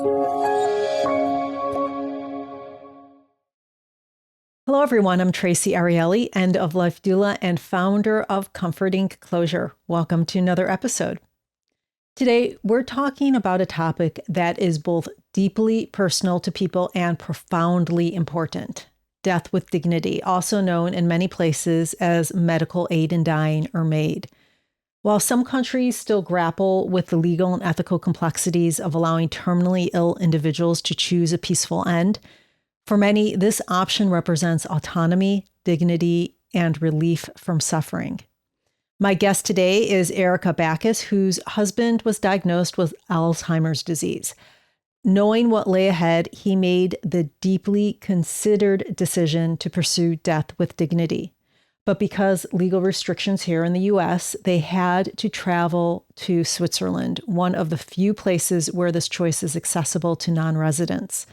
Hello, everyone. I'm Traci Arieli, end of life doula and founder of Comforting Closure. Welcome to another episode. Today, we're talking about a topic that is both deeply personal to people and profoundly important: death with dignity, also known in many places as medical aid in dying or MAID. While some countries still grapple with the legal and ethical complexities of allowing terminally ill individuals to choose a peaceful end, for many, this option represents autonomy, dignity, and relief from suffering. My guest today is Erica Baccus, whose husband was diagnosed with Alzheimer's disease. Knowing what lay ahead, he made the deeply considered decision to pursue death with dignity. But because legal restrictions here in the US, they had to travel to Switzerland, one of the few places where this choice is accessible to non-residents.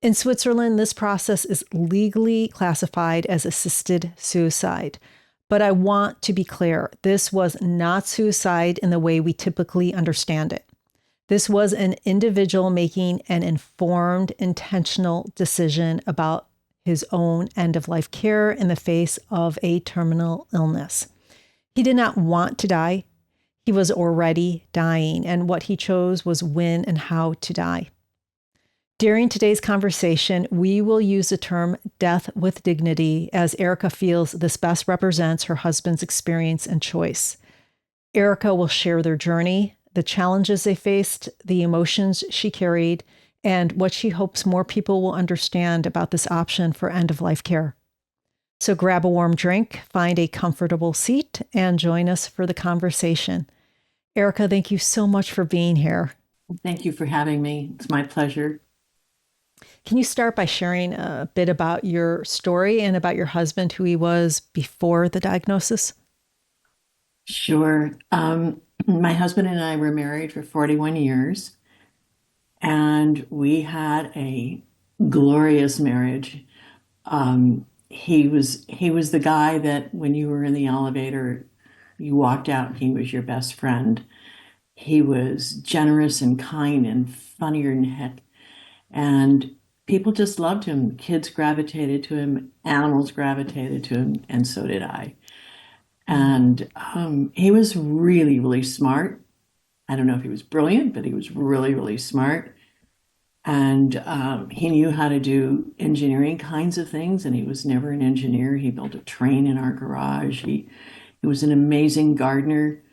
In Switzerland, this process is legally classified as assisted suicide. But I want to be clear, this was not suicide in the way we typically understand it. This was an individual making an informed, intentional decision about his own end-of-life care in the face of a terminal illness. He did not want to die. He was already dying, and what he chose was when and how to die. During today's conversation, we will use the term death with dignity, as Erica feels this best represents her husband's experience and choice. Erica will share their journey, the challenges they faced, the emotions she carried, and what she hopes more people will understand about this option for end-of-life care. So grab a warm drink, find a comfortable seat, and join us for the conversation. Erica, thank you so much for being here. Thank you for having me. It's my pleasure. Can you start by sharing a bit about your story and about your husband, who he was before the diagnosis? Sure. My husband and I were married for 41 years, and we had a glorious marriage. He was the guy that when you were in the elevator, you walked out and he was your best friend. He was generous and kind and funnier than heck. And people just loved him. Kids gravitated to him, animals gravitated to him, and so did I. And he was really, really smart. I don't know if he was brilliant, but he was really, really smart. And he knew how to do engineering kinds of things, and he was never an engineer. He built a train in our garage. He was an amazing gardener.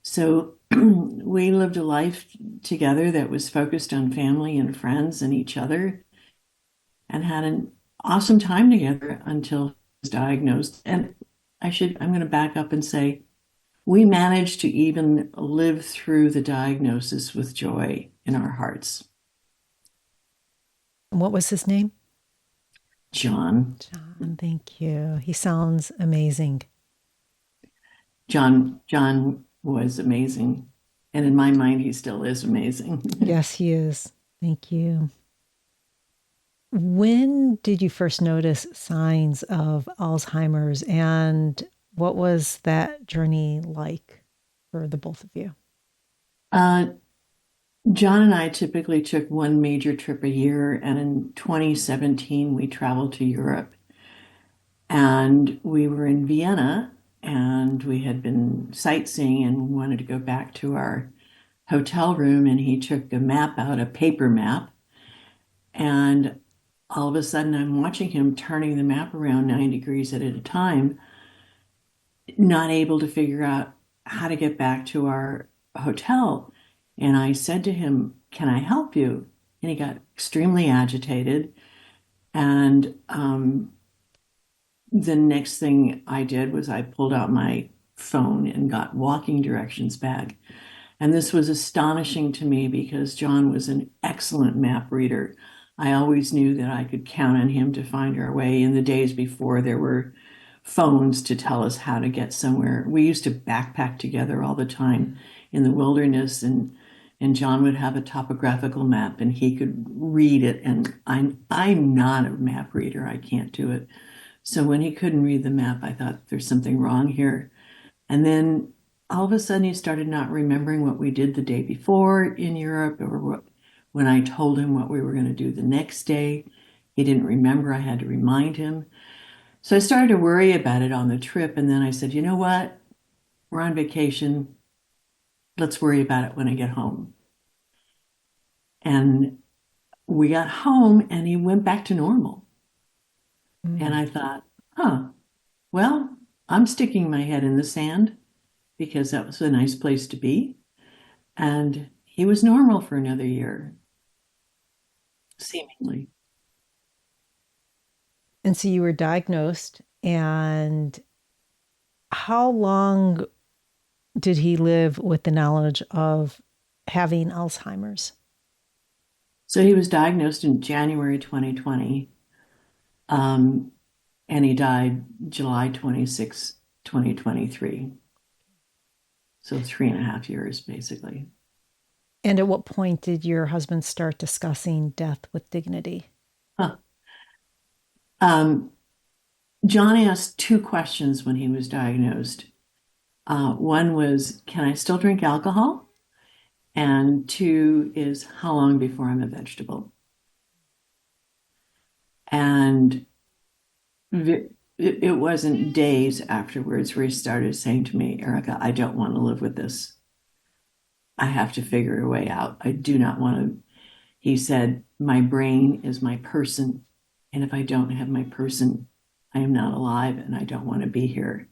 So we lived a life together that was focused on family and friends and each other, and had an awesome time together until he was diagnosed. And I'm going to back up and say, we managed to even live through the diagnosis with joy in our hearts. What was his name? John. John, thank you. He sounds amazing. John was amazing. And in my mind, he still is amazing. Yes, he is. Thank you. When did you first notice signs of Alzheimer's, and what was that journey like for the both of you? Uh, John and I typically took one major trip a year, and in 2017, we traveled to Europe. And we were in Vienna, and we had been sightseeing and wanted to go back to our hotel room, and he took a map out, a paper map, and all of a sudden I'm watching him turning the map around 9 degrees at a time, not able to figure out how to get back to our hotel. And I said to him, "Can I help you?" And he got extremely agitated. And the next thing I did was I pulled out my phone and got walking directions back. And this was astonishing to me because John was an excellent map reader. I always knew that I could count on him to find our way. In the days before there were phones to tell us how to get somewhere, we used to backpack together all the time in the wilderness, and John would have a topographical map and he could read it. And I'm not a map reader. I can't do it. So when he couldn't read the map, I thought there's something wrong here. And then all of a sudden he started not remembering what we did the day before in Europe or When I told him what we were going to do the next day, he didn't remember. I had to remind him. So I started to worry about it on the trip. And then I said, you know what? We're on vacation. Let's worry about it when I get home. And we got home and he went back to normal. And I thought, huh, well, I'm sticking my head in the sand because that was a nice place to be. And he was normal for another year, seemingly. And so you were diagnosed, and how long did he live with the knowledge of having Alzheimer's? So he was diagnosed in January 2020, um, and he died July 26, 2023. So 3.5 years, basically. And at what point did your husband start discussing death with dignity? Huh. Um, John asked two questions when he was diagnosed. One was, can I still drink alcohol? And two is, how long before I'm a vegetable? And it wasn't days afterwards where he started saying to me, Erica, I don't want to live with this. I have to figure a way out. I do not want to. He said, my brain is my person. And if I don't have my person, I am not alive and I don't want to be here.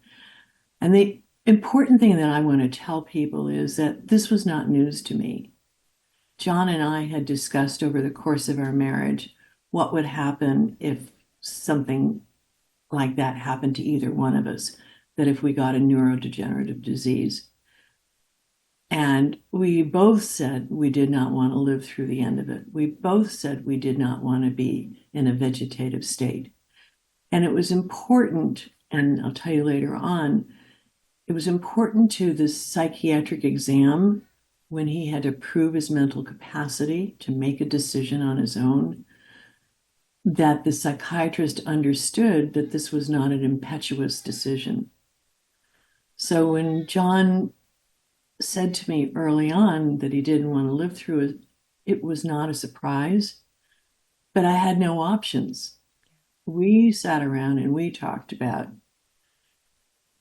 And the important thing that I want to tell people is that this was not news to me. John and I had discussed over the course of our marriage what would happen if something like that happened to either one of us, that if we got a neurodegenerative disease. And we both said we did not want to live through the end of it. We both said we did not want to be in a vegetative state. And it was important, and I'll tell you later on, it was important to the psychiatric exam when he had to prove his mental capacity to make a decision on his own, that the psychiatrist understood that this was not an impetuous decision. So when John said to me early on that he didn't want to live through it, it was not a surprise, but I had no options. We sat around and we talked about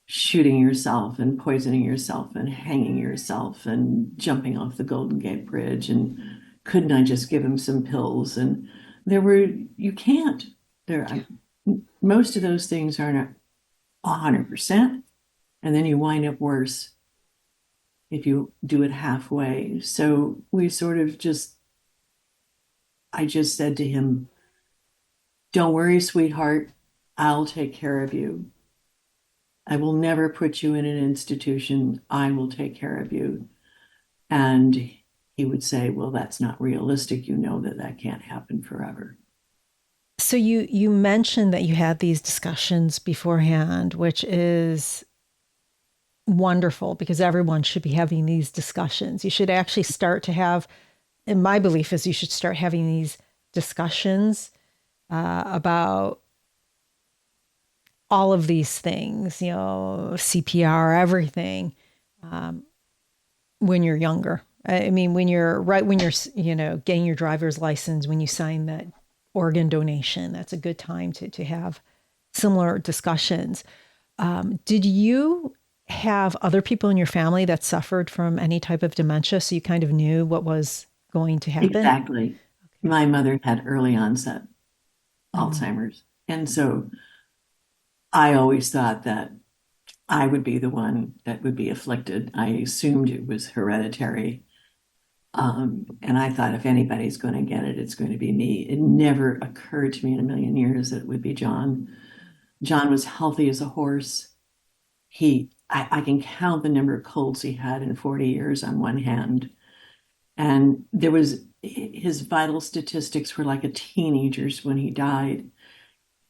shooting yourself and poisoning yourself and hanging yourself and jumping off the Golden Gate Bridge. And couldn't I just give him some pills? And you can't. Most of those things aren't 100%. And then you wind up worse if you do it halfway. So I just said to him, don't worry, sweetheart, I'll take care of you. I will never put you in an institution. I will take care of you. And he would say, well, that's not realistic. You know that can't happen forever. So you mentioned that you had these discussions beforehand, which is wonderful because everyone should be having these discussions. You should actually start to have, and my belief is you should start having these discussions about all of these things, CPR, everything, when you're younger. I mean, when you're getting your driver's license, when you sign that organ donation, that's a good time to have similar discussions. Did you have other people in your family that suffered from any type of dementia, so you kind of knew what was going to happen? Exactly. Okay. My mother had early onset Mm-hmm. Alzheimer's. And so I always thought that I would be the one that would be afflicted. I assumed it was hereditary. And I thought if anybody's going to get it, it's going to be me. It never occurred to me in a million years that it would be John. John was healthy as a horse. I can count the number of colds he had in 40 years on one hand. And his vital statistics were like a teenager's when he died.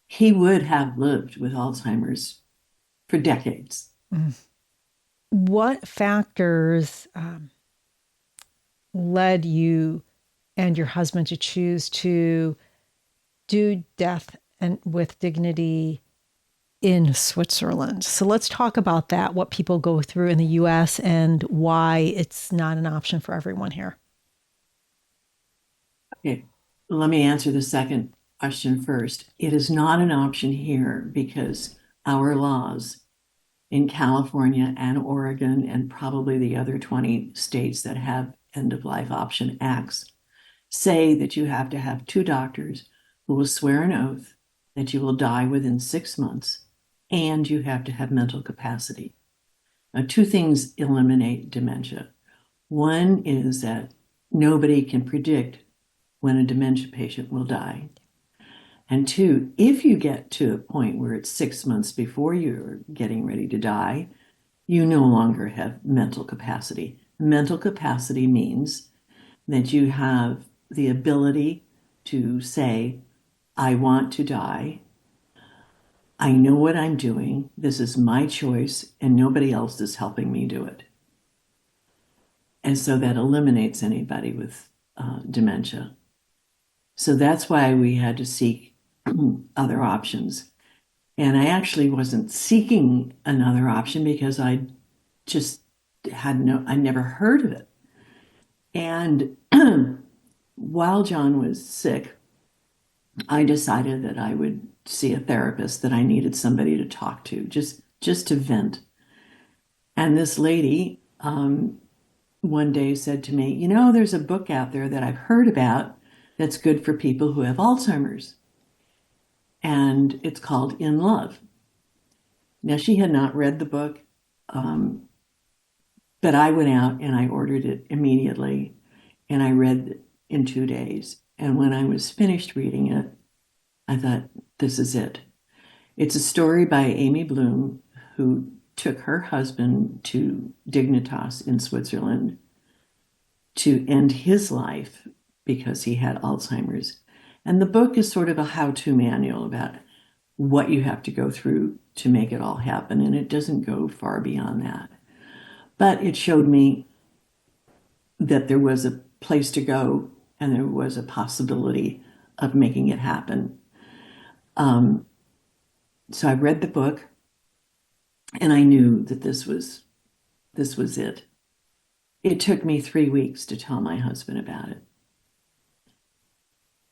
He would have lived with Alzheimer's for decades. Mm. What factors led you and your husband to choose to do death and with dignity in Switzerland? So let's talk about that, what people go through in the US and why it's not an option for everyone here. Okay, let me answer the second question first. It is not an option here because our laws in California and Oregon and probably the other 20 states that have end of life option acts say that you have to have two doctors who will swear an oath that you will die within 6 months and you have to have mental capacity. Now, two things eliminate dementia. One is that nobody can predict when a dementia patient will die. And two, if you get to a point where it's 6 months before you're getting ready to die, you no longer have mental capacity. Mental capacity means that you have the ability to say, I want to die. I know what I'm doing. This is my choice, and nobody else is helping me do it. And so that eliminates anybody with dementia. So that's why we had to seek other options. And I actually wasn't seeking another option because I just I never heard of it. And while John was sick, I decided that I would see a therapist, that I needed somebody to talk to, just to vent. And this lady one day said to me, there's a book out there that I've heard about that's good for people who have Alzheimer's. And it's called In Love. Now, she had not read the book, but I went out and I ordered it immediately and I read in 2 days. And when I was finished reading it, I thought, this is it. It's a story by Amy Bloom, who took her husband to Dignitas in Switzerland to end his life because he had Alzheimer's. And the book is sort of a how-to manual about what you have to go through to make it all happen. And it doesn't go far beyond that. But it showed me that there was a place to go and there was a possibility of making it happen. So I read the book and I knew that this was it. It took me 3 weeks to tell my husband about it.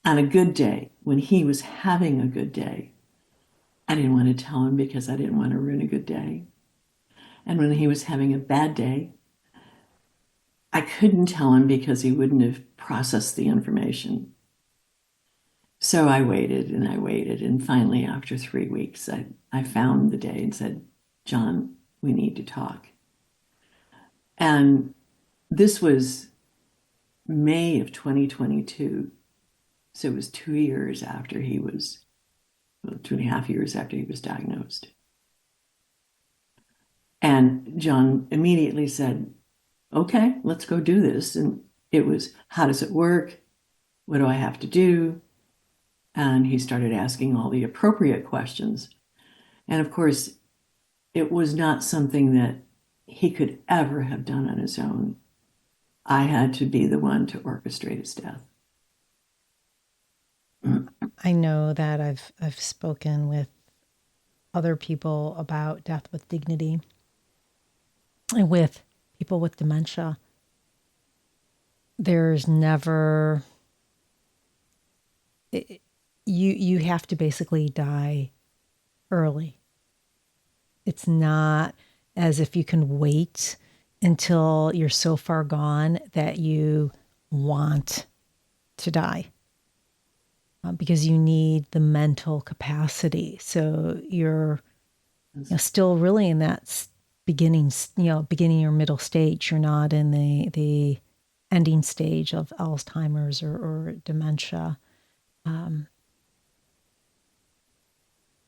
On a good day, when he was having a good day, I didn't want to tell him because I didn't want to ruin a good day. And when he was having a bad day, I couldn't tell him because he wouldn't have processed the information. So I waited and I waited. And finally, after 3 weeks, I found the day and said, John, we need to talk. And this was May of 2022. So it was 2 years after he was, well, 2.5 years after he was diagnosed. And John immediately said, okay, let's go do this. And it was, how does it work? What do I have to do? And he started asking all the appropriate questions. And of course, it was not something that he could ever have done on his own. I had to be the one to orchestrate his death. I know that I've spoken with other people about death with dignity and with people with dementia. There's never you have to basically die early. It's not as if you can wait until you're so far gone that you want to die. Because you need the mental capacity. So you're still really in that beginning or middle stage. You're not in the ending stage of Alzheimer's or dementia. And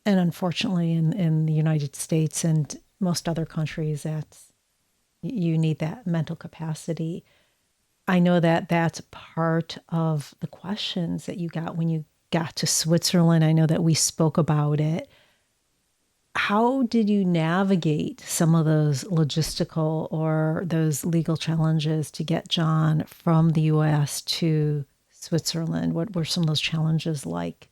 unfortunately, in the United States and most other countries, you need that mental capacity. I know that that's part of the questions that you got when you got to Switzerland. I know that we spoke about it. How did you navigate some of those logistical or those legal challenges to get John from the US to Switzerland? What were some of those challenges like?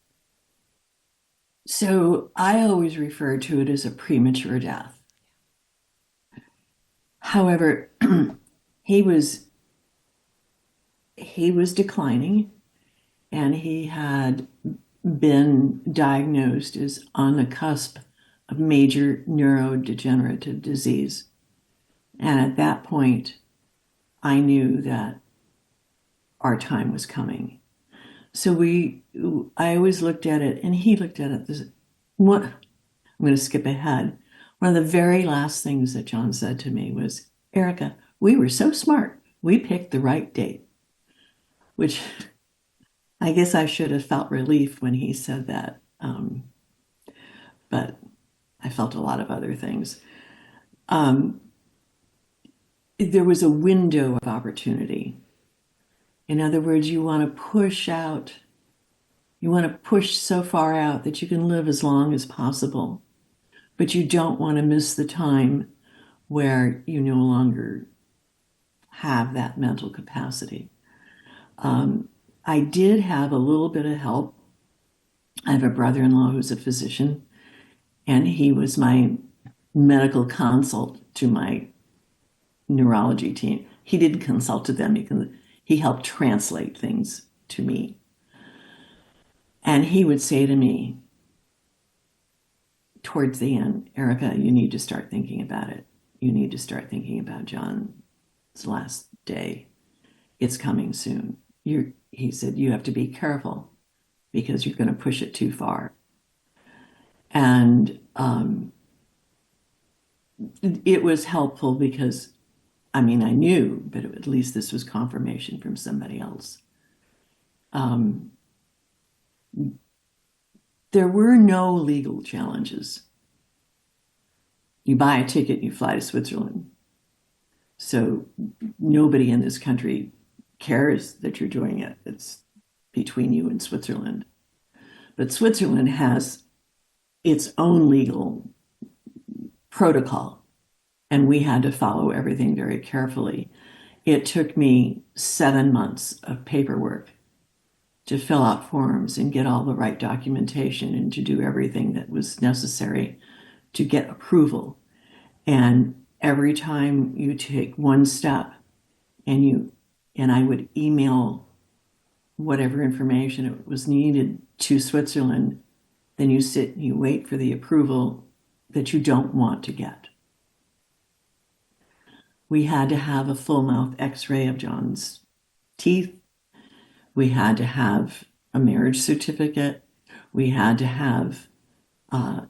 So I always refer to it as a premature death. However, he was declining. and he had been diagnosed as on the cusp of major neurodegenerative disease. And at that point, I knew that our time was coming. So I always looked at it, and he looked at it. I'm going to skip ahead. One of the very last things that John said to me was, Erica, we were so smart. We picked the right date, which I guess I should have felt relief when he said that. But I felt a lot of other things. Um, there was a window of opportunity. In other words, you want to push so far out that you can live as long as possible, but you don't want to miss the time where you no longer have that mental capacity. I did have a little bit of help. I have a brother-in-law who's a physician, and he was my medical consult to my neurology team. He didn't consult to them. He helped translate things to me. And he would say to me towards the end, Erica, you need to start thinking about it. You need to start thinking about John's last day. It's coming soon. He said, you have to be careful because you're going to push it too far. And it was helpful because, I mean, I knew, but at least this was confirmation from somebody else. There were no legal challenges. You buy a ticket, you fly to Switzerland. So nobody in this country cares that you're doing it. It's between you and Switzerland. But Switzerland has its own legal protocol, and we had to follow everything very carefully. It took me 7 months of paperwork to fill out forms and get all the right documentation and to do everything that was necessary to get approval. And every time you take one step and I would email whatever information it was needed to Switzerland, then you sit and you wait for the approval that you don't want to get. We had to have a full mouth x-ray of John's teeth. We had to have a marriage certificate. We had to have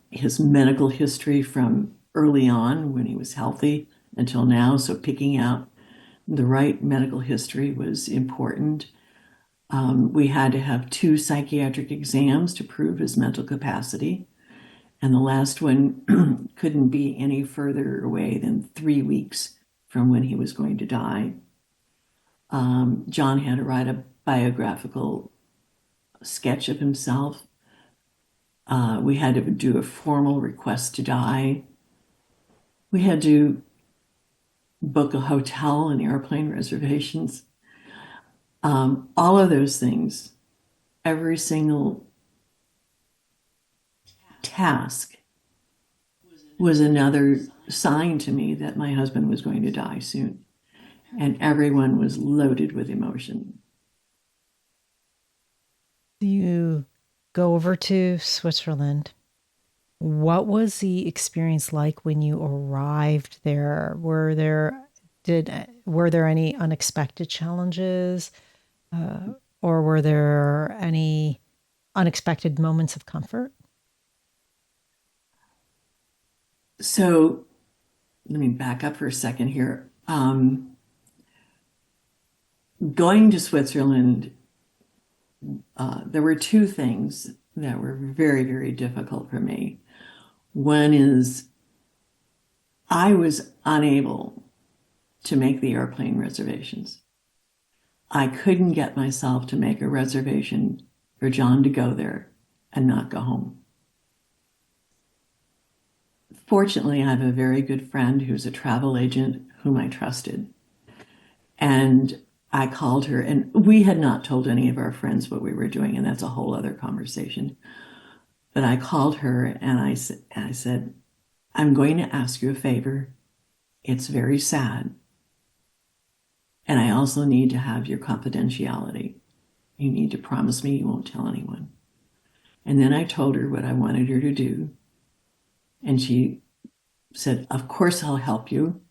his medical history from early on when he was healthy until now. So picking out the right medical history was important. We had to have 2 psychiatric exams to prove his mental capacity. And the last one couldn't be any further away than 3 weeks from when he was going to die. John had to write a biographical sketch of himself. We had to do a formal request to die. We had to book a hotel and airplane reservations. All of those things, every single task was another sign to me that my husband was going to die soon. And everyone was loaded with emotion. You go over to Switzerland. What was the experience like when you arrived there? Were there any unexpected challenges, or were there any unexpected moments of comfort? So let me back up for a second here. Going to Switzerland, there were 2 things that were very, very difficult for me. One is I was unable to make the airplane reservations. I couldn't get myself to make a reservation for John to go there and not go home. Fortunately, I have a very good friend who's a travel agent whom I trusted. And I called her, and we had not told any of our friends what we were doing, and that's a whole other conversation. But I called her and I said, I'm going to ask you a favor. It's very sad. And I also need to have your confidentiality. You need to promise me you won't tell anyone. And then I told her what I wanted her to do. And she said, of course I'll help you.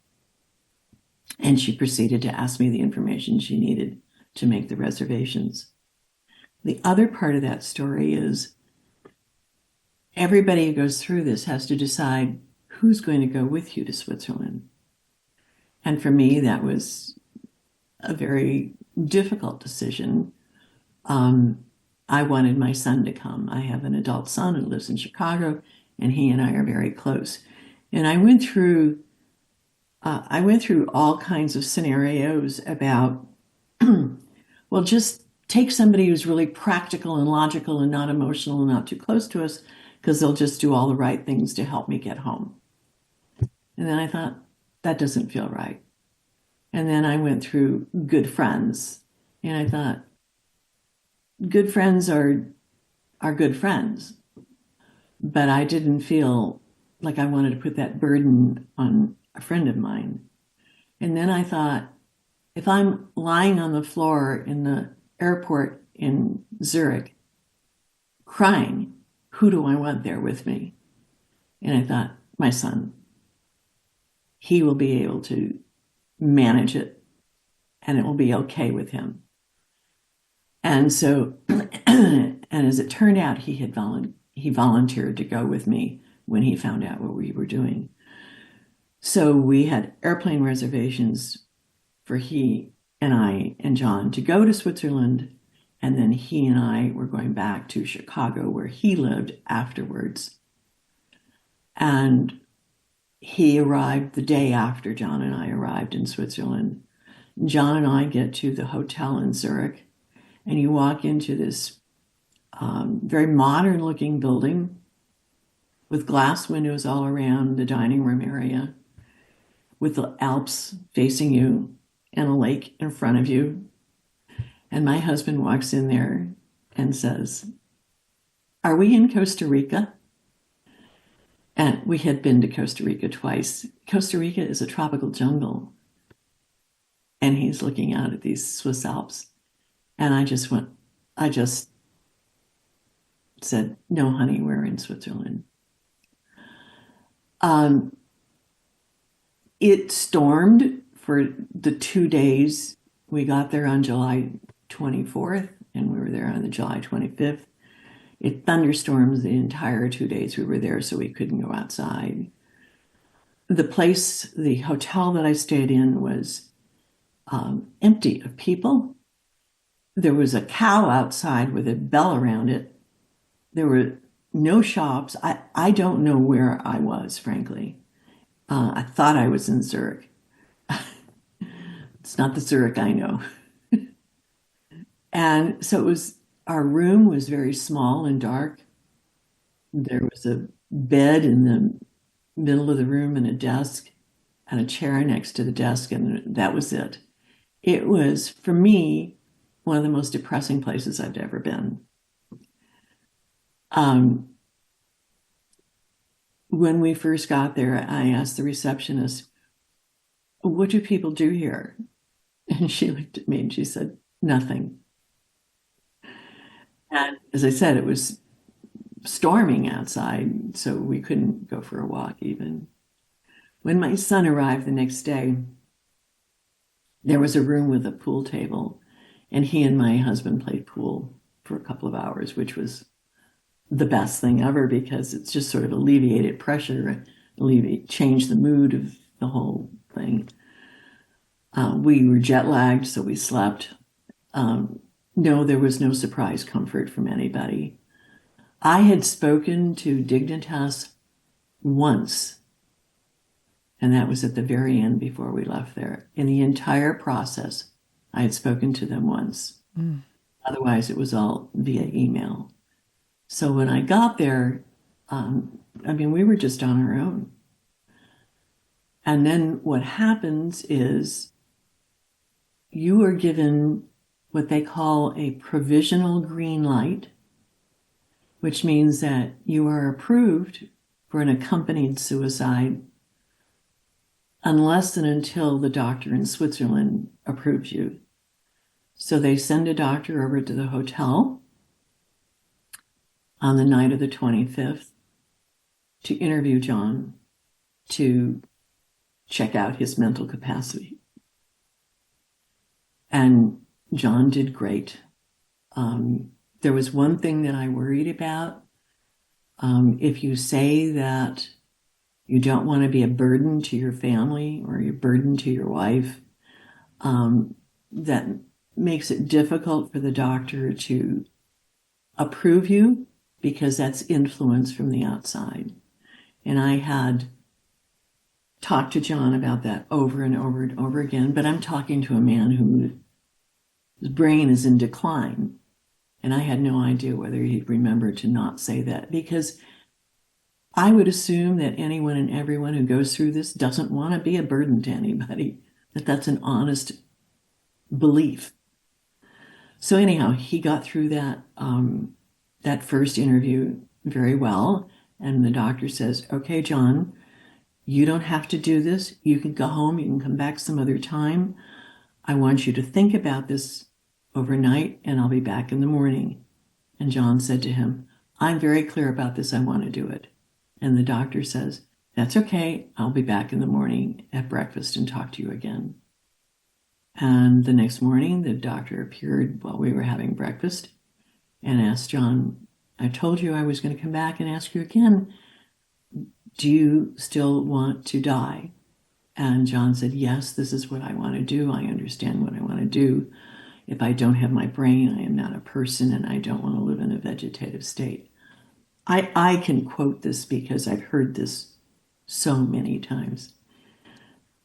And she proceeded to ask me the information she needed to make the reservations. The other part of that story is everybody who goes through this has to decide who's going to go with you to Switzerland. And for me, that was a very difficult decision. I wanted my son to come. I have an adult son who lives in Chicago, and he and I are very close. And I went through all kinds of scenarios about, well, just take somebody who's really practical and logical and not emotional and not too close to us, because they'll just do all the right things to help me get home. And then I thought, that doesn't feel right. And then I went through good friends, and I thought, good friends are good friends. But I didn't feel like I wanted to put that burden on a friend of mine. And then I thought, if I'm lying on the floor in the airport in Zurich crying, who do I want there with me? And I thought, my son. He will be able to manage it, and it will be okay with him. And so, and as it turned out, he volunteered to go with me when he found out what we were doing. So we had airplane reservations for he and I and John to go to Switzerland, and then he and I were going back to Chicago where he lived afterwards. And he arrived the day after John and I arrived in Switzerland. John and I get to the hotel in Zurich, and you walk into this very modern looking building with glass windows all around the dining room area, with the Alps facing you and a lake in front of you. And my husband walks in there and says, "Are we in Costa Rica?" And we had been to Costa Rica twice. Costa Rica is a tropical jungle. And he's looking out at these Swiss Alps. And I just said, "No, honey, we're in Switzerland." It stormed for the 2 days. We got there on July 24th, and we were there on the July 25th. It thunderstormed the entire 2 days we were there, so we couldn't go outside. The hotel that I stayed in was empty of people. There was a cow outside with a bell around it. There were no shops. I don't know where I was, frankly. I thought I was in Zurich. It's not the Zurich I know. And so our room was very small and dark. There was a bed in the middle of the room and a desk and a chair next to the desk, and that was it. It was, for me, one of the most depressing places I've ever been. When we first got there, I asked the receptionist, "What do people do here?" And she looked at me and she said, "Nothing." And as I said, it was storming outside, so we couldn't go for a walk even. When my son arrived the next day, there was a room with a pool table, and he and my husband played pool for a couple of hours, which was the best thing ever because it's just sort of alleviated pressure, changed the mood of the whole thing. We were jet lagged, so we slept. No, there was no surprise comfort from anybody. I had spoken to Dignitas once, and that was at the very end before we left there. In the entire process, I had spoken to them once. Otherwise, it was all via email. So when I got there, we were just on our own. And then what happens is you are given what they call a provisional green light, which means that you are approved for an accompanied suicide unless and until the doctor in Switzerland approves you. So they send a doctor over to the hotel on the night of the 25th to interview John to check out his mental capacity. And John did great. There was one thing that I worried about. If you say that you don't want to be a burden to your family or a burden to your wife, that makes it difficult for the doctor to approve you because that's influence from the outside. And I had talked to John about that over and over and over again, but I'm talking to a man whose brain is in decline. And I had no idea whether he'd remember to not say that, because I would assume that anyone and everyone who goes through this doesn't want to be a burden to anybody, that that's an honest belief. So anyhow, he got through that first interview very well. And the doctor says, okay, John, you don't have to do this. You can go home. You can come back some other time. I want you to think about this overnight, and I'll be back in the morning. And John said to him, I'm very clear about this. I want to do it. And the doctor says, that's okay. I'll be back in the morning at breakfast and talk to you again. And the next morning, the doctor appeared while we were having breakfast and asked John, I told you I was going to come back and ask you again, do you still want to die? And John said, yes, this is what I want to do. I understand what I want to do. If I don't have my brain, I am not a person, and I don't want to live in a vegetative state. I can quote this because I've heard this so many times.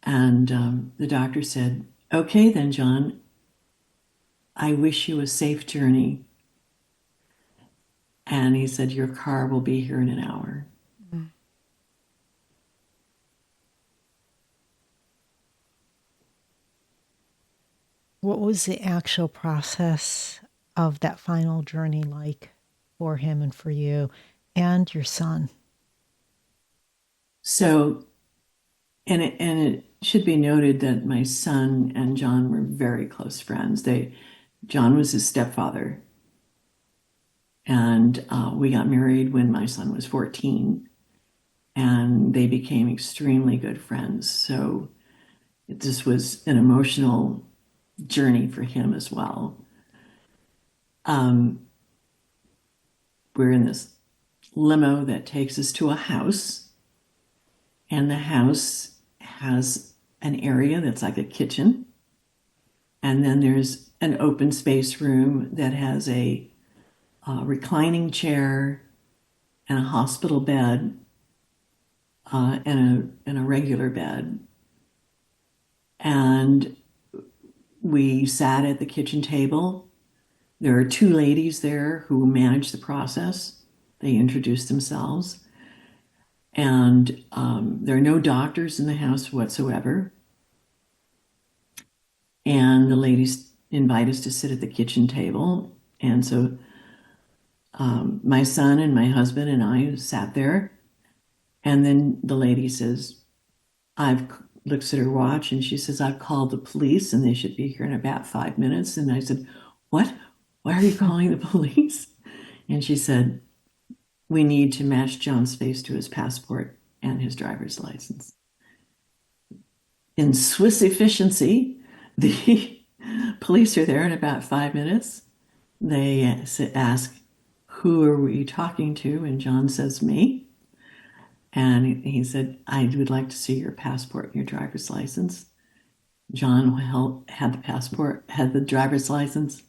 And the doctor said, okay, then, John, I wish you a safe journey. And he said, your car will be here in an hour. What was the actual process of that final journey like for him and for you and your son? So, and it should be noted that my son and John were very close friends. John was his stepfather, and we got married when my son was 14, and they became extremely good friends. So this was an emotional journey for him as well. We're in this limo that takes us to a house, and the house has an area that's like a kitchen. And then there's an open space room that has a reclining chair and a hospital bed and a regular bed. And we sat at the kitchen table. There are two ladies there who manage the process. They introduce themselves. And there are no doctors in the house whatsoever. And the ladies invite us to sit at the kitchen table. And so my son and my husband and I sat there. And then the lady says, looks at her watch and she says, I've called the police and they should be here in about 5 minutes. And I said, what? Why are you calling the police? And she said, we need to match John's face to his passport and his driver's license. In Swiss efficiency, the police are there in about 5 minutes. They ask, who are we talking to? And John says, me. And he said, I would like to see your passport and your driver's license. John had the passport, had the driver's license.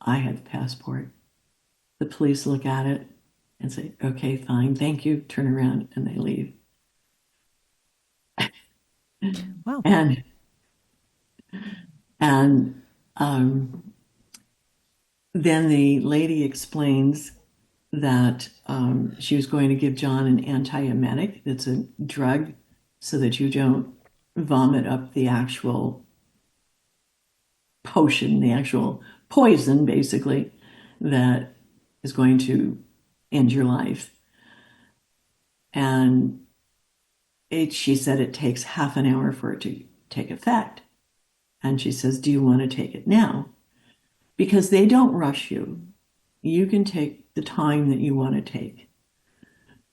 I had the passport. The police look at it and say, okay, fine, thank you, turn around, and they leave. Wow. And then the lady explains that she was going to give John an antiemetic. It's a drug so that you don't vomit up the actual potion, the actual poison, basically, that is going to end your life. And she said it takes half an hour for it to take effect. And she says, do you want to take it now? because they don't rush you. You can take the time that you want to take.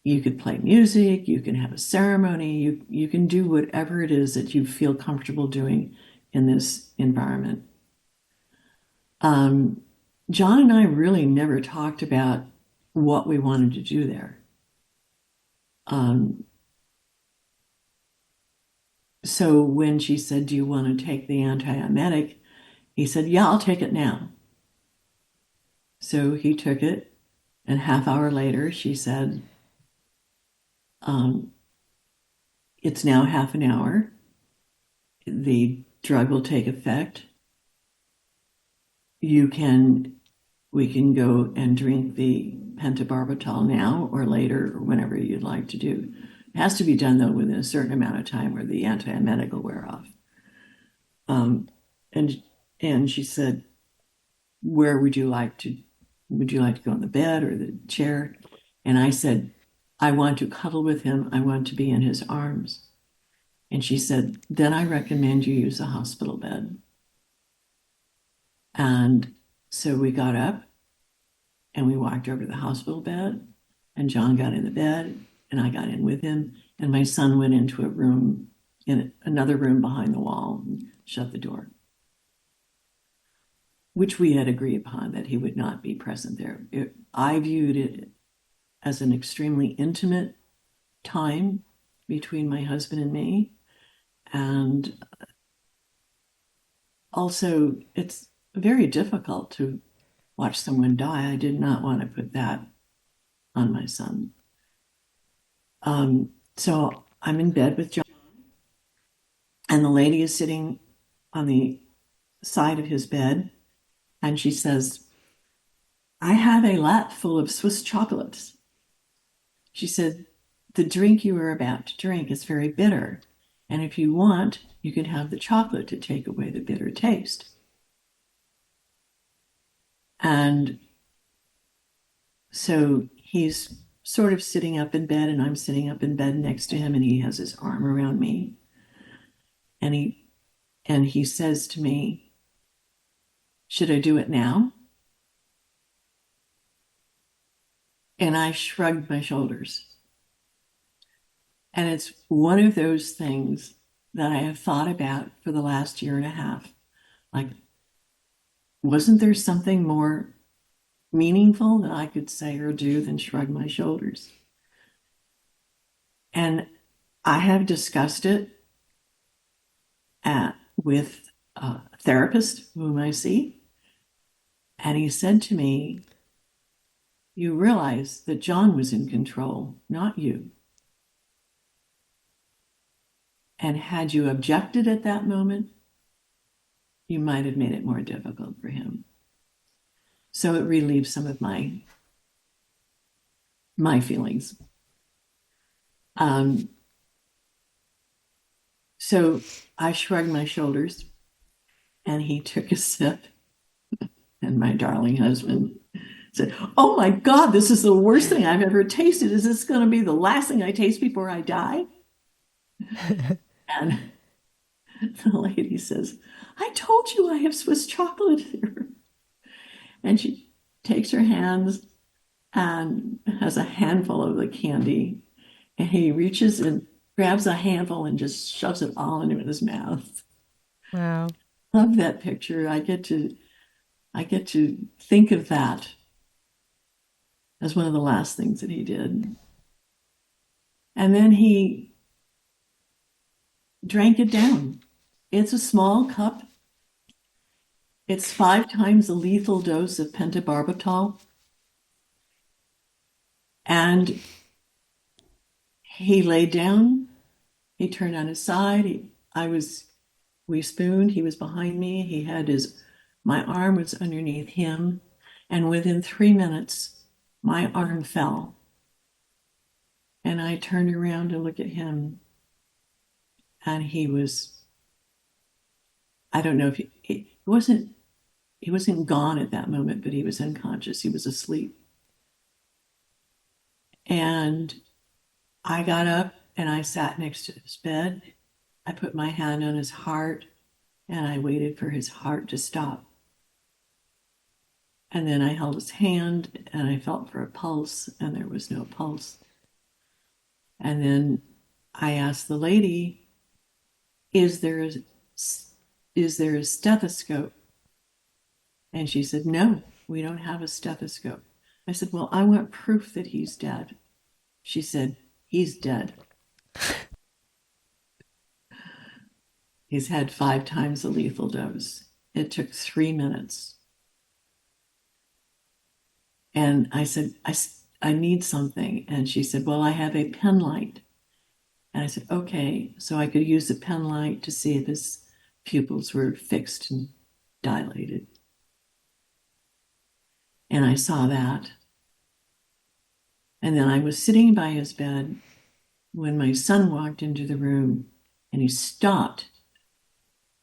You could play music, you can have a ceremony, you can do whatever it is that you feel comfortable doing in this environment. John and I really never talked about what we wanted to do there. So when she said, "Do you want to take the antiemetic?" He said, "Yeah, I'll take it now." So he took it, and half hour later, she said, "It's now half an hour. The drug will take effect. We can go and drink the pentobarbital now or later or whenever you'd like to do. It has to be done though within a certain amount of time where the antiemetic will wear off." Um, and and she said, "Where would you like to? Would you like to go on the bed or the chair?" And I said, "I want to cuddle with him. I want to be in his arms." And she said, "Then I recommend you use a hospital bed." And so we got up and we walked over to the hospital bed, and John got in the bed, and I got in with him, and my son went into a room, in another room behind the wall, and shut the door, which we had agreed upon that he would not be present there. I viewed it as an extremely intimate time between my husband and me. And also, it's very difficult to watch someone die. I did not want to put that on my son. So I'm in bed with John, and the lady is sitting on the side of his bed, and she says, "I have a lap full of Swiss chocolates." She said, "The drink you are about to drink is very bitter, and if you want, you can have the chocolate to take away the bitter taste." And so he's sort of sitting up in bed, and I'm sitting up in bed next to him, and he has his arm around me. And he says to me, "Should I do it now?" And I shrugged my shoulders. And it's one of those things that I have thought about for the last year and a half. Like, wasn't there something more meaningful that I could say or do than shrug my shoulders? And I have discussed it with a therapist whom I see. And he said to me, "You realize that John was in control, not you. And had you objected at that moment, you might have made it more difficult for him." So it relieves some of my feelings. So I shrugged my shoulders, and he took a sip, and my darling husband said, "Oh my God, this is the worst thing I've ever tasted. Is this going to be the last thing I taste before I die?" And the lady says, "I told you I have Swiss chocolate here." And she takes her hands and has a handful of the candy. And he reaches and grabs a handful and just shoves it all into his mouth. Wow. Love that picture. I get to think of that as one of the last things that he did. And then he drank it down. It's a small cup. It's 5 times the lethal dose of pentobarbital. And he laid down. He turned on his side. We spooned. He was behind me. My arm was underneath him. And within 3 minutes, my arm fell. And I turned around to look at him. And I don't know if he wasn't gone at that moment, but he was unconscious. He was asleep. And I got up and I sat next to his bed. I put my hand on his heart and I waited for his heart to stop. And then I held his hand and I felt for a pulse, and there was no pulse. And then I asked the lady, is there a stethoscope? And she said, no, we don't have a stethoscope. I said, well, I want proof that he's dead. She said, he's dead. He's had 5 times the lethal dose. It took 3 minutes. And I said, I need something. And she said, well, I have a pen light. And I said, okay. So I could use the pen light to see if his pupils were fixed and dilated. And I saw that. And then I was sitting by his bed when my son walked into the room, and he stopped.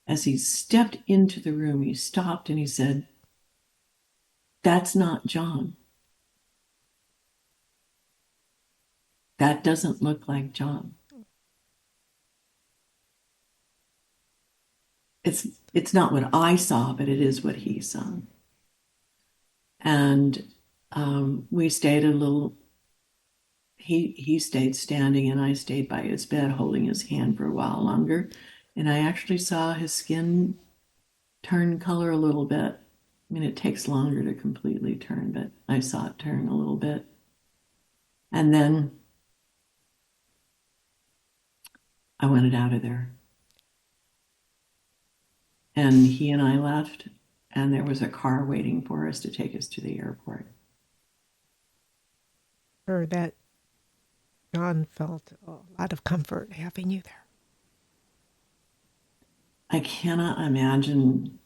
As he stepped into the room, he stopped and he said, that's not John. That doesn't look like John. It's not what I saw, but it is what he saw. And we stayed a little. He stayed standing, and I stayed by his bed, holding his hand for a while longer. And I actually saw his skin turn color a little bit. I mean, it takes longer to completely turn, but I saw it turn a little bit. And then I wanted out of there. And he and I left, and there was a car waiting for us to take us to the airport. Or that John felt a lot of comfort having you there. I cannot imagine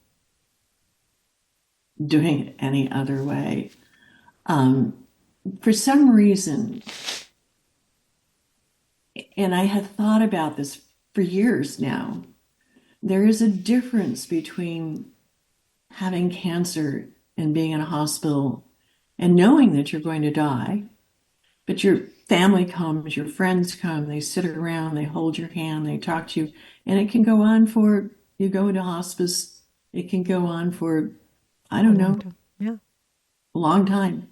doing it any other way. For some reason, and I have thought about this for years now, there is a difference between having cancer and being in a hospital and knowing that you're going to die, but your family comes, your friends come, they sit around, they hold your hand, they talk to you, and it can go on for, you go into hospice, it can go on for, I don't know, Yeah. a long time.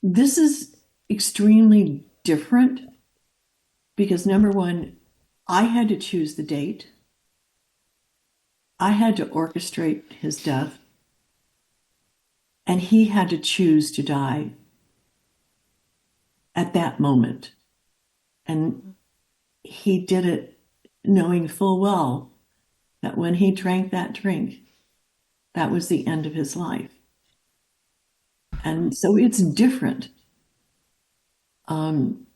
This is extremely different because number one, I had to choose the date. I had to orchestrate his death, and he had to choose to die at that moment. And he did it knowing full well that when he drank that drink, that was the end of his life. And so it's different. I'm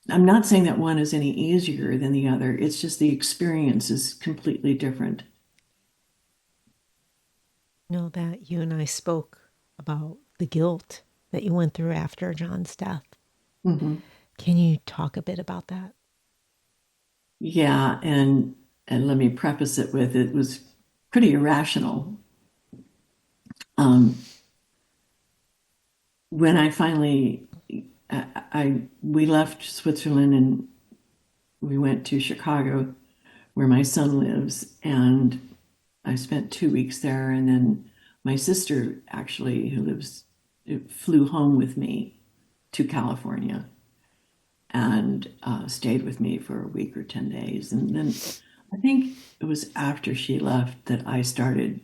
not saying that one is any easier than the other. It's just the experience is completely different. Know that you and I spoke about the guilt that you went through after John's death. Mm-hmm. Can you talk a bit about that? Yeah, and let me preface it with it was pretty irrational. When I finally, we left Switzerland and we went to Chicago, where my son lives, and I spent 2 weeks there. And then my sister, actually, who lives, flew home with me to California and stayed with me for a week or 10 days. And then I think it was after she left that I started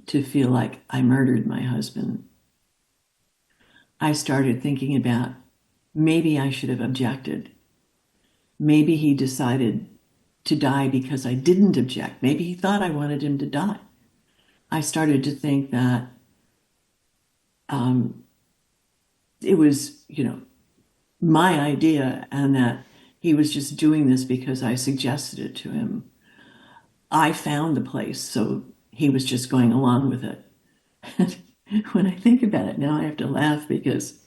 to feel like I murdered my husband. I started thinking about maybe I should have objected. Maybe he decided to die because I didn't object. Maybe he thought I wanted him to die. I started to think that it was, my idea and that he was just doing this because I suggested it to him. I found the place, so he was just going along with it. When I think about it now, I have to laugh because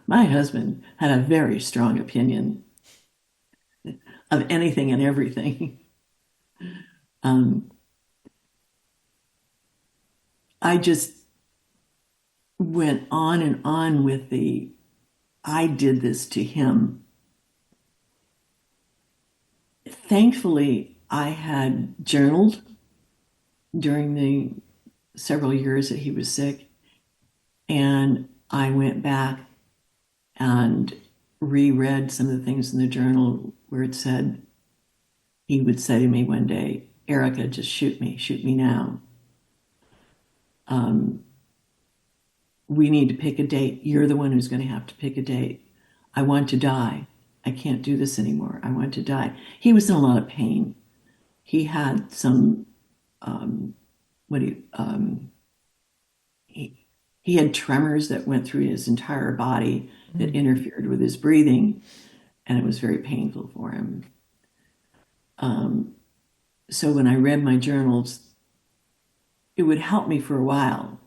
my husband had a very strong opinion of anything and everything. I just went on and on with I did this to him. Thankfully, I had journaled during the several years that he was sick. And I went back and reread some of the things in the journal where it said, he would say to me one day, Erica, just shoot me now. We need to pick a date. You're the one who's going to have to pick a date. I want to die. I can't do this anymore. I want to die. He was in a lot of pain. He had some, what do you, he had tremors that went through his entire body that interfered with his breathing, and it was very painful for him. So when I read my journals, it would help me for a while,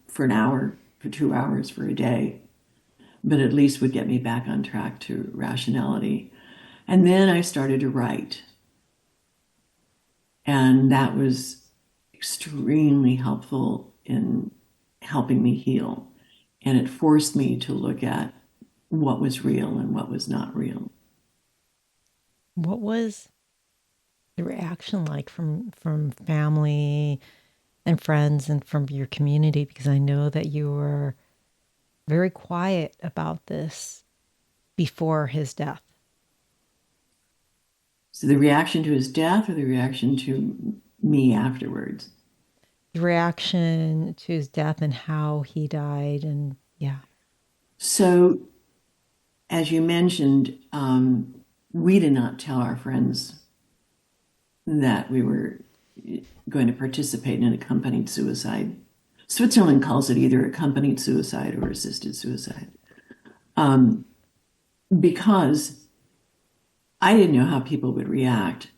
for an hour, for 2 hours, for a day, but at least would get me back on track to rationality. And then I started to write. And that was extremely helpful in helping me heal. And it forced me to look at what was real and what was not real. What was the reaction like from family and friends and from your community? Because I know that you were very quiet about this before his death. So the reaction to his death or the reaction to me afterwards? The reaction to his death and how he died, and yeah. So, as you mentioned, we did not tell our friends that we were going to participate in accompanied suicide. Switzerland calls it either accompanied suicide or assisted suicide. Because I didn't know how people would react.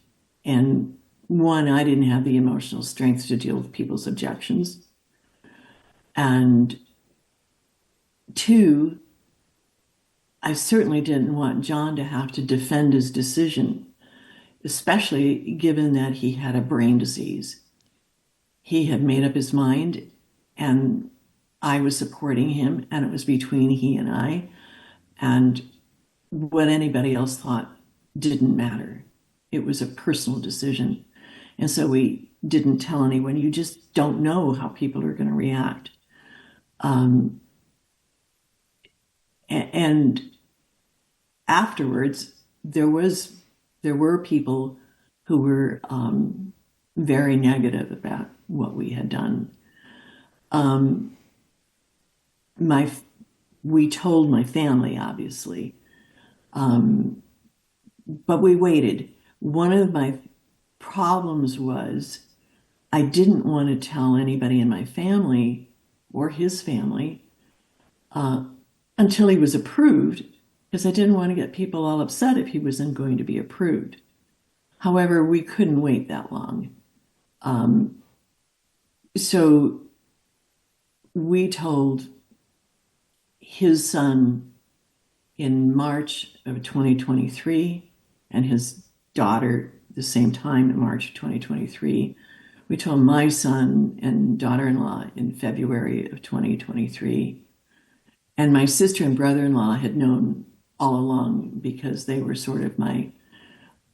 And one, I didn't have the emotional strength to deal with people's objections. And two, I certainly didn't want John to have to defend his decision, especially given that he had a brain disease. He had made up his mind, and I was supporting him, and it was between he and I. And what anybody else thought didn't matter. It was a personal decision. And so we didn't tell anyone. You just don't know how people are going to react. And afterwards, there were people who were very negative about what we had done. We told my family, obviously, but we waited. One of my problems was I didn't want to tell anybody in my family or his family until he was approved, because I didn't want to get people all upset if he wasn't going to be approved. However, we couldn't wait that long. So we told his son in March of 2023 and his daughter the same time in March of 2023. We told my son and daughter-in-law in February of 2023. And my sister and brother-in-law had known all along because they were sort of my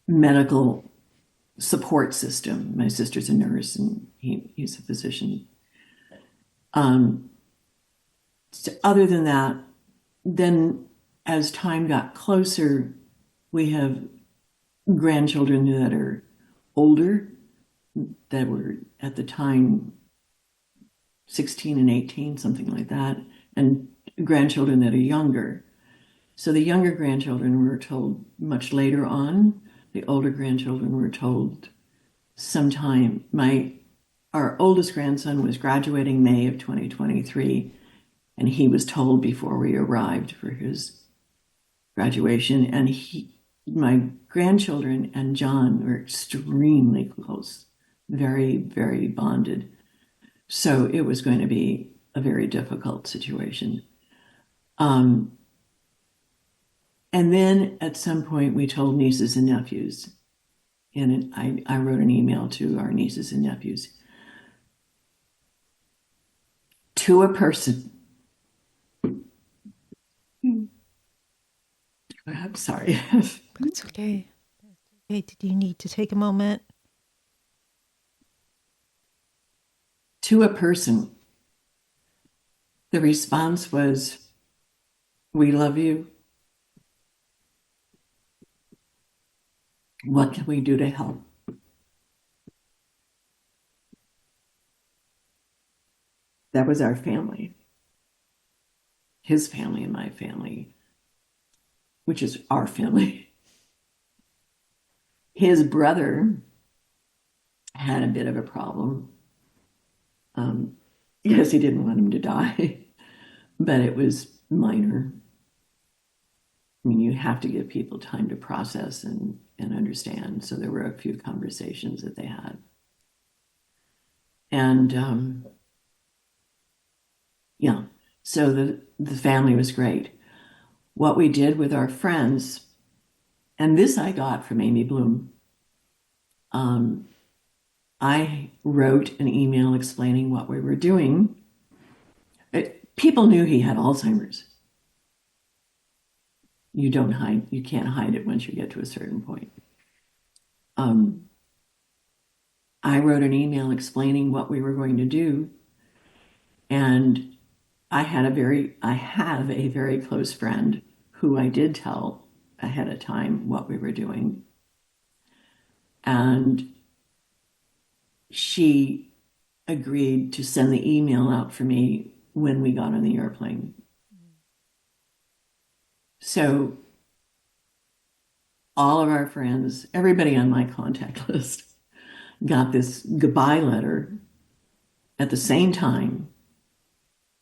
medical support system. My sister's a nurse and he's a physician. So other than that, then as time got closer, we have grandchildren that are older, that were at the time 16 and 18, something like that, and grandchildren that are younger. So the younger grandchildren were told much later on. The older grandchildren were told sometime. Our oldest grandson was graduating May of 2023, and he was told before we arrived for his graduation. And my grandchildren and John were extremely close, very, very bonded. So it was going to be a very difficult situation. And then at some point we told nieces and nephews, and I wrote an email to our nieces and nephews. To a person. I'm sorry. That's okay. Okay, did you need to take a moment? to a person, the response was, "We love you. What can we do to help?" That was our family, his family and my family, which is our family. His brother had a bit of a problem because he didn't want him to die, but it was minor. I mean, you have to give people time to process and understand. So there were a few conversations that they had. And yeah, so the family was great. What we did with our friends, and this I got from Amy Bloom. I wrote an email explaining what we were doing. People knew he had Alzheimer's. You can't hide it once you get to a certain point. I wrote an email explaining what we were going to do, and I have a very close friend who I did tell ahead of time what we were doing. And she agreed to send the email out for me when we got on the airplane. So all of our friends, everybody on my contact list, got this goodbye letter at the same time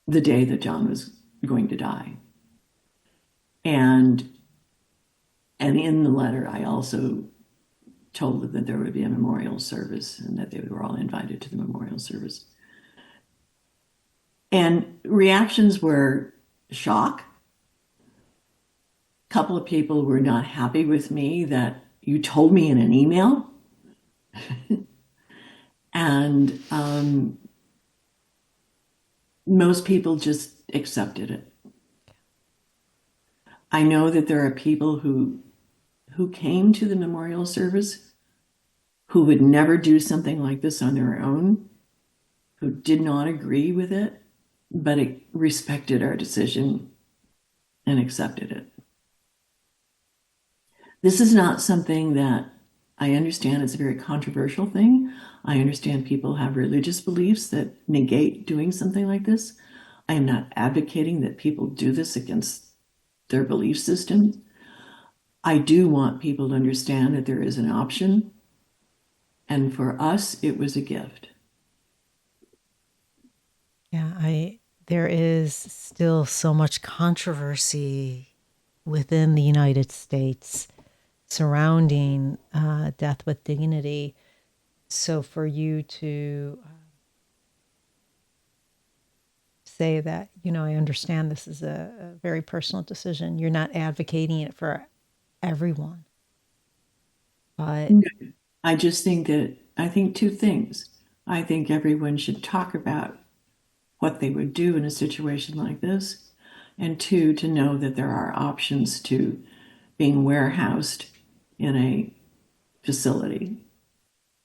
the day that John was going to die. And in the letter, I also told them that there would be a memorial service and that they were all invited to the memorial service. And reactions were shock. A couple of people were not happy with me that you told me in an email. And most people just accepted it. I know that there are people who came to the memorial service who would never do something like this on their own, who did not agree with it, but it respected our decision and accepted it. This is not something that I understand. It's a very controversial thing. I understand people have religious beliefs that negate doing something like this. I am not advocating that people do this against their belief system. I do want people to understand that there is an option. And for us, it was a gift. Yeah, there is still so much controversy within the United States surrounding death with dignity. So for you to say that, I understand this is a very personal decision. You're not advocating it for everyone. But I just think I think two things. I think everyone should talk about what they would do in a situation like this. And two, to know that there are options to being warehoused in a facility.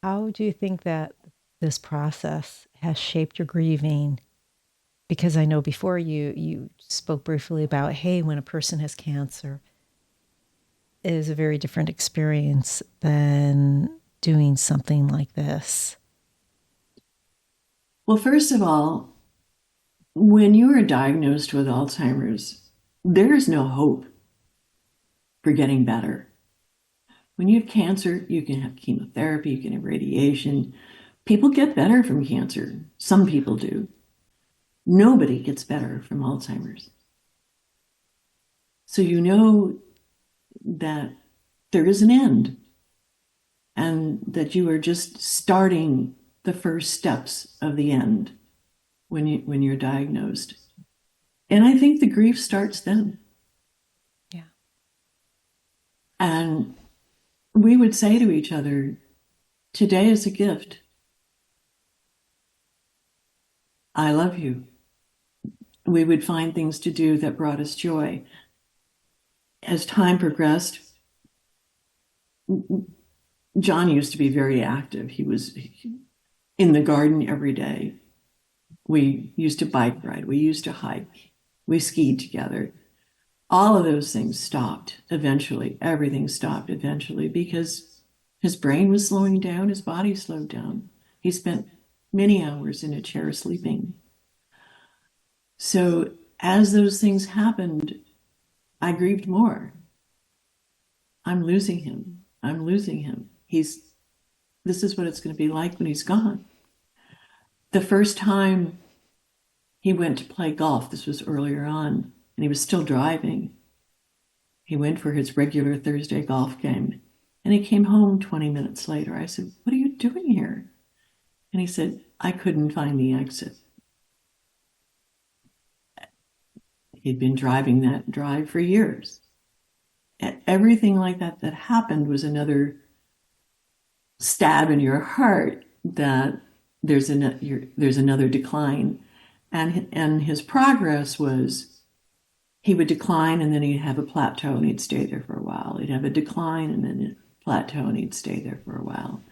how do you think that this process has shaped your grieving? Because I know before you spoke briefly about, hey, when a person has cancer, it is a very different experience than doing something like this. Well, first of all, when you are diagnosed with Alzheimer's, there is no hope for getting better. When you have cancer, you can have chemotherapy, you can have radiation. People get better from cancer. Some people do. Nobody gets better from Alzheimer's. So you know that there is an end and that you are just starting the first steps of the end when you're diagnosed. And I think the grief starts then. Yeah. And we would say to each other, today is a gift. I love you. We would find things to do that brought us joy. As time progressed, John used to be very active. He was in the garden every day. We used to bike ride. We used to hike. We skied together. All of those things stopped eventually. Everything stopped eventually because his brain was slowing down. His body slowed down. He spent many hours in a chair sleeping. So as those things happened, I grieved more. I'm losing him. I'm losing him. This is what it's going to be like when he's gone. The first time he went to play golf, this was earlier on, and he was still driving. He went for his regular Thursday golf game, and he came home 20 minutes later. I said, "What are you doing here?" And he said, "I couldn't find the exit." He'd been driving that drive for years. Everything like that that happened was another stab in your heart that there's another decline. And his progress was he would decline and then he'd have a plateau and he'd stay there for a while. He'd have a decline and then a plateau and he'd stay there for a while.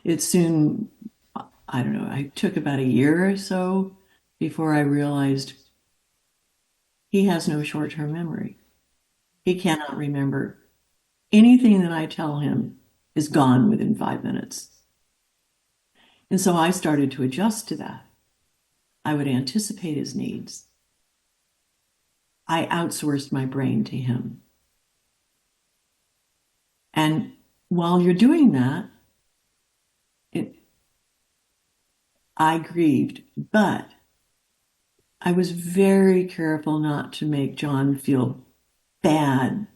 It soon, I don't know, I took about a year or so before I realized he has no short-term memory. He cannot remember. Anything that I tell him is gone within 5 minutes. And so I started to adjust to that. I would anticipate his needs. I outsourced my brain to him. And while you're doing that, I grieved, but I was very careful not to make John feel bad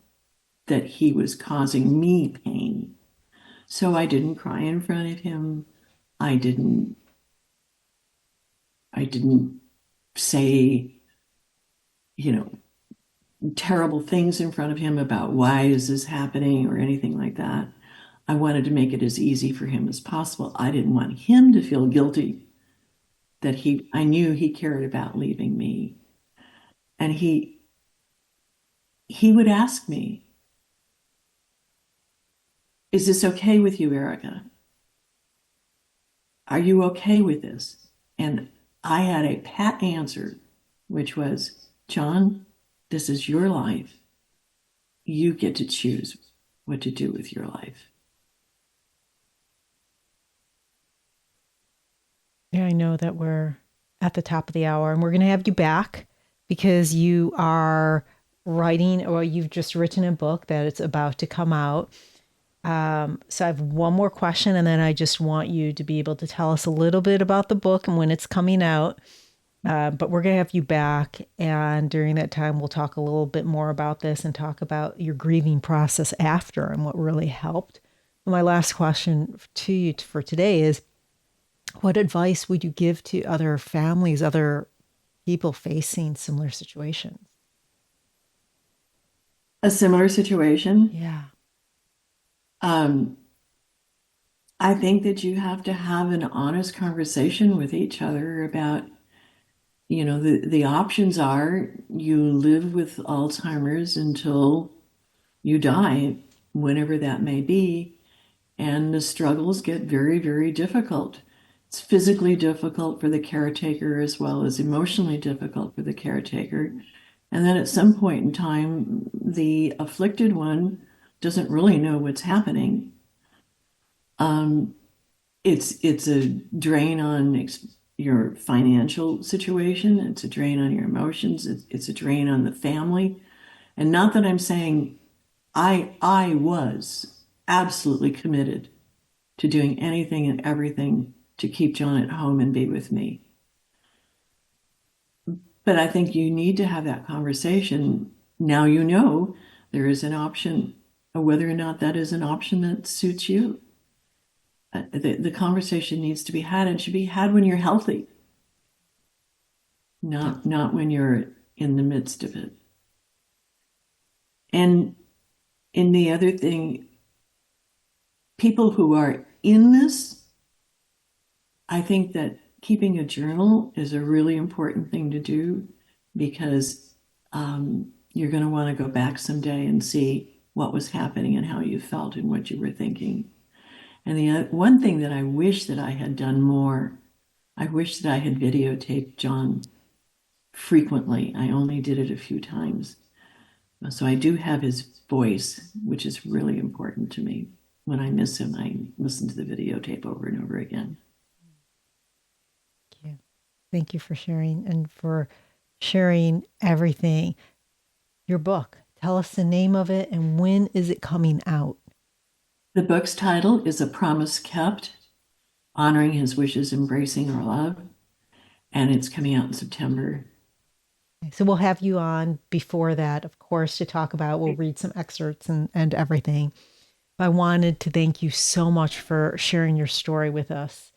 that he was causing me pain. So I didn't cry in front of him. I didn't say, terrible things in front of him about why is this happening or anything like that. I wanted to make it as easy for him as possible. I didn't want him to feel guilty that I knew he cared about leaving me. And he would ask me, "Is this okay with you, Erica? Are you okay with this?" And I had a pat answer, which was, "John, this is your life. You get to choose what to do with your life." Yeah, I know that we're at the top of the hour and we're going to have you back because you are writing, or you've just written a book that it's about to come out. So I have one more question, and then I just want you to be able to tell us a little bit about the book and when it's coming out. But we're going to have you back. And during that time, we'll talk a little bit more about this and talk about your grieving process after and what really helped. And my last question to you for today is, what advice would you give to other families, other people facing similar situations? A similar situation? Yeah. I think that you have to have an honest conversation with each other about, the options are you live with Alzheimer's until you die, whenever that may be, and the struggles get very, very difficult. It's physically difficult for the caretaker as well as emotionally difficult for the caretaker. And then at some point in time, the afflicted one doesn't really know what's happening. It's a drain on your financial situation. It's a drain on your emotions. It's a drain on the family. And not that I'm saying I was absolutely committed to doing anything and everything to keep John at home and be with me. But I think you need to have that conversation. Now there is an option, whether or not that is an option that suits you. The conversation needs to be had, and should be had when you're healthy, not when you're in the midst of it. And in the other thing, people who are in this, I think that keeping a journal is a really important thing to do, because you're going to want to go back someday and see what was happening and how you felt and what you were thinking. And the one thing that I wish that I had done more I wish that I had videotaped John frequently. I only did it a few times. So I do have his voice, which is really important to me. When I miss him, I listen to the videotape over and over again. Thank you. Thank you for sharing and for sharing everything. Your book, tell us the name of it and when is it coming out? The book's title is A Promise Kept, Honoring His Wishes, Embracing Our Love, and it's coming out in September. So we'll have you on before that, of course, to talk about, we'll read some excerpts and everything. But I wanted to thank you so much for sharing your story with us.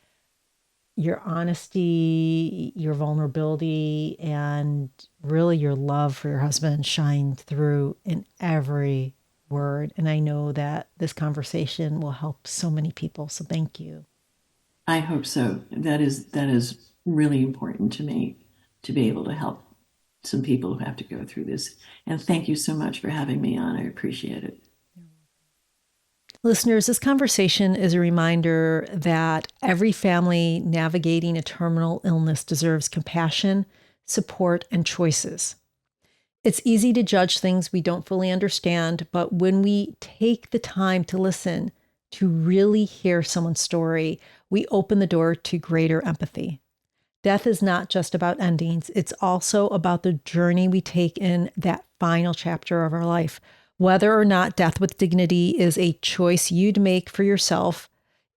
Your honesty, your vulnerability, and really your love for your husband shined through in every word. And I know that this conversation will help so many people. So thank you. I hope so. That is really important to me, to be able to help some people who have to go through this. And thank you so much for having me on. I appreciate it. Listeners, this conversation is a reminder that every family navigating a terminal illness deserves compassion, support, and choices. It's easy to judge things we don't fully understand, but when we take the time to listen, to really hear someone's story, we open the door to greater empathy. Death is not just about endings, it's also about the journey we take in that final chapter of our life. Whether or not death with dignity is a choice you'd make for yourself,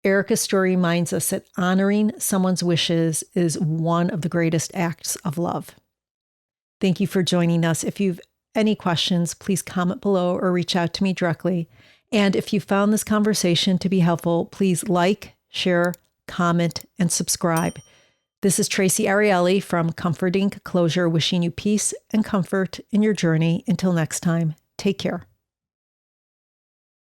Erica's story reminds us that honoring someone's wishes is one of the greatest acts of love. Thank you for joining us. If you've any questions, please comment below or reach out to me directly. And if you found this conversation to be helpful, please like, share, comment, and subscribe. This is Traci Arieli from Comforting Closure, wishing you peace and comfort in your journey. Until next time, take care.